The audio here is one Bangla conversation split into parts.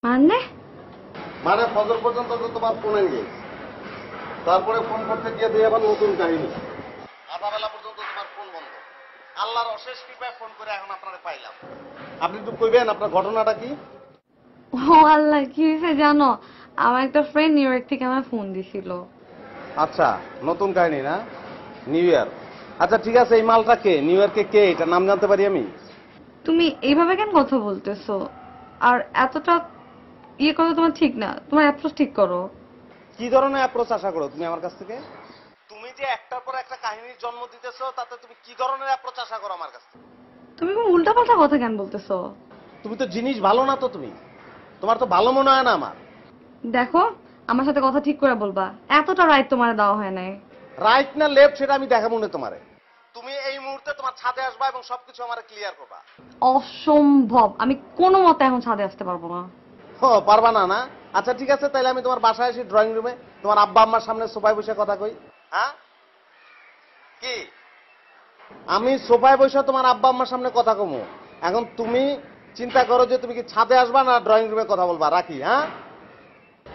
মানে মানে ফজর পর্যন্ত তো তোমার ফোন এঙ্গেজ, তারপরে ফোন করতে গিয়ে দিয়ে আবার নতুন কাহিনী, আধাবেলা পর্যন্ত তোমার ফোন বন্ধ। আল্লাহর অশেষ কৃপায় ফোন করে এখন আপনারা পাইলাম। আপনি একটু কইবেন আপনার ঘটনাটা কি? ও আল্লাহ, কি হয়েছে জানো? আমার একটা ফ্রেন্ড নিউ ইয়র্ক থেকে আমার ফোন দিছিল। আচ্ছা, নতুন কাহিনী না? New year. আচ্ছা ঠিক আছে, এই মালটা কে? নিউ ইয়র্কে কে? এটা নাম জানতে পারি আমি? তুমি এইভাবে কেন কথা বলতেছো? আর এতটা ইয়ে করা তোমার ঠিক না, তোমার অ্যাপ্রোচ ঠিক করো। কি ধরনের অ্যাপ্রোচ আশা করো তুমি আমার কাছ থেকে? তুমি যে একটার পর একটা কাহিনীর জন্ম দিতেছো, তাতে তুমি কি ধরনের অ্যাপ্রোচ আশা করো আমার কাছ থেকে? তুমি কোন উল্টাপাল্টা কথা কেন বলতেছো? তুমি তো জিনিস ভালো না তো, তুমি তোমার তো ভালো মনে হয় না আমার। দেখো, আমার সাথে কথা ঠিক করে বলবা। এতটা রাইট তোমার দেওয়া হয় নাই। রাইট না লেফট সেটা আমি দেখাবো না তোমারে। তুমি এই মুহূর্তে তোমার ছাদে আসবা এবং সবকিছু আমারে ক্লিয়ার করবা। অসম্ভব, আমি কোনো মতে এখন ছাদে আসতে পারবো না। ও পারবা না? না আচ্ছা ঠিক আছে, তাইলে আমি তোমার বাসায় এসে ড্রয়িং রুমে তোমার আব্বা আম্মার সামনে সোফায় বসে কথা কই। হ্যাঁ কি? আমি সোফায় বসে তোমার আব্বা আম্মার সামনে কথা কমু। এখন তুমি চিন্তা করো যে তুমি কি ছাদে আসবা না ড্রয়িং রুমে কথা বলবা। রাখি। হ্যাঁ,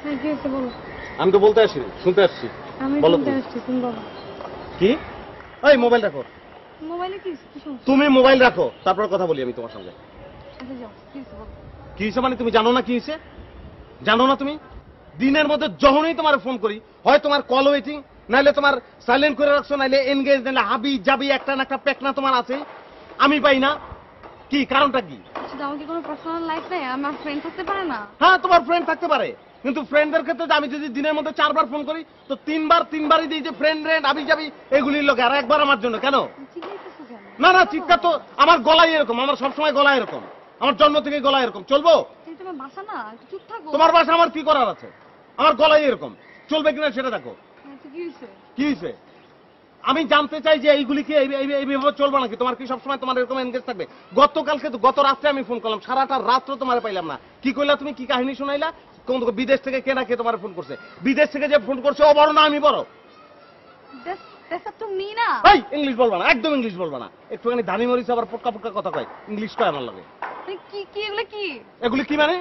হ্যাঁ, কি হয়েছে বলো। আমি তো বলতে আসিনি, শুনতে আসছি। আমি বলো শুনতে তুমি। আসছি, তুমি বলো। কি? এই মোবাইল রাখো। মোবাইলে কি কি সমস্যা? তুমি মোবাইল রাখো, তারপর কথা বলি আমি তোমার সঙ্গে। আচ্ছা যাও, কি হয়েছে বলো। কি হয়েছে মানে? তুমি জানো না কি হয়েছে? জানো না তুমি? দিনের মধ্যে যখনই তোমার ফোন করি, হয় তোমার কল ওয়েটিং, নাইলে তোমার সাইলেন্ট করে রাখছো, নাইলে এনগেজ, নাইলে হাবি জাবি একটা না একটা পেকনা তোমার আছে, আমি পাই না। কি কারণটা কি? আচ্ছা, আমার কি কোনো পার্সোনাল লাইফ নেই? আমার ফ্রেন্ড থাকতে পারে না? হ্যাঁ, তোমার ফ্রেন্ড থাকতে পারে, কিন্তু ফ্রেন্ডদের ক্ষেত্রে আমি যদি দিনের মধ্যে 4 বার ফোন করি, তো তিনবারই দিই যে ফ্রেন্ড রেন্ড হাবি জাবি এগুলির লোক, আর একবার আমার জন্য কেন? জিজ্ঞাসা কেন? না না, চিৎকার তো আমার গলায় এরকম, আমার সবসময় গলায় এরকম, আমার জন্ম থেকে গলায় এরকম, চলবো? কিন্তু তোমার বাসা না, একটু চুপ থাকো। তোমার বাসা আমার কি করার আছে? আমার গলায় এরকম, চলবে কিনা সেটা দেখো। আচ্ছা, কি হয়েছে? কি হয়েছে? আমি জানতে চাই যে এইগুলি কি এইভাবে চলবে নাকি? তোমার কি সবসময় তোমার এরকম এনগেজ থাকবে? গত রাত্রে আমি ফোন করলাম, সারাটা রাত্র তোমার পাইলাম না। কি কইলা তুমি? কি কাহিনী শোনাইলা? কোন বিদেশ থেকে কে না কে তোমার ফোন করছে? বিদেশ থেকে যে ফোন করছে ও বড় না আমি বড়? That's up to me না। এই ইংলিশ বলবা না, একদম ইংলিশ বলবা না। একটুখানি ধানি মরিচ আবার পোটকা পোটকা কথা কয়, ইংলিশ কয় আমার লাগে। মানে কি কি এগুলো কি? এগুলি কি মানে?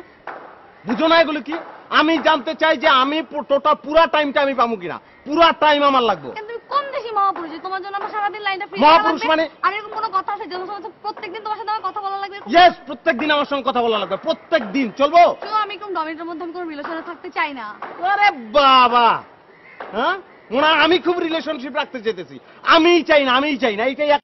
বুঝো না এগুলি কি? আমি জানতে চাই যে আমি টোটাল পুরা টাইমটা আমি পাবো কিনা, পুরা টাইম আমার লাগবে। কেন তুমি কোন দেশি মহাপুরুষ যে তোমার জন্য আমার সারাদিন লাইনটা ফ্রি মহাপুরুষ মানে? আর এরকম কোনো কথা আছে যেন প্রত্যেকদিন তোমার সাথে আমার কথা বলা লাগবে? ইয়েস, প্রত্যেকদিন আমার সঙ্গে কথা বলা লাগবে, প্রত্যেকদিন। চলবো? তো আমি কোন ডমিনেটের মধ্যে আমি কোনো রিলেশনে থাকতে চাই না। আরে বাবা, হ্যাঁ, মনে হয় আমি খুব রিলেশনশিপ রাখতে চেয়েছি। আমিই চাই না, এইটাই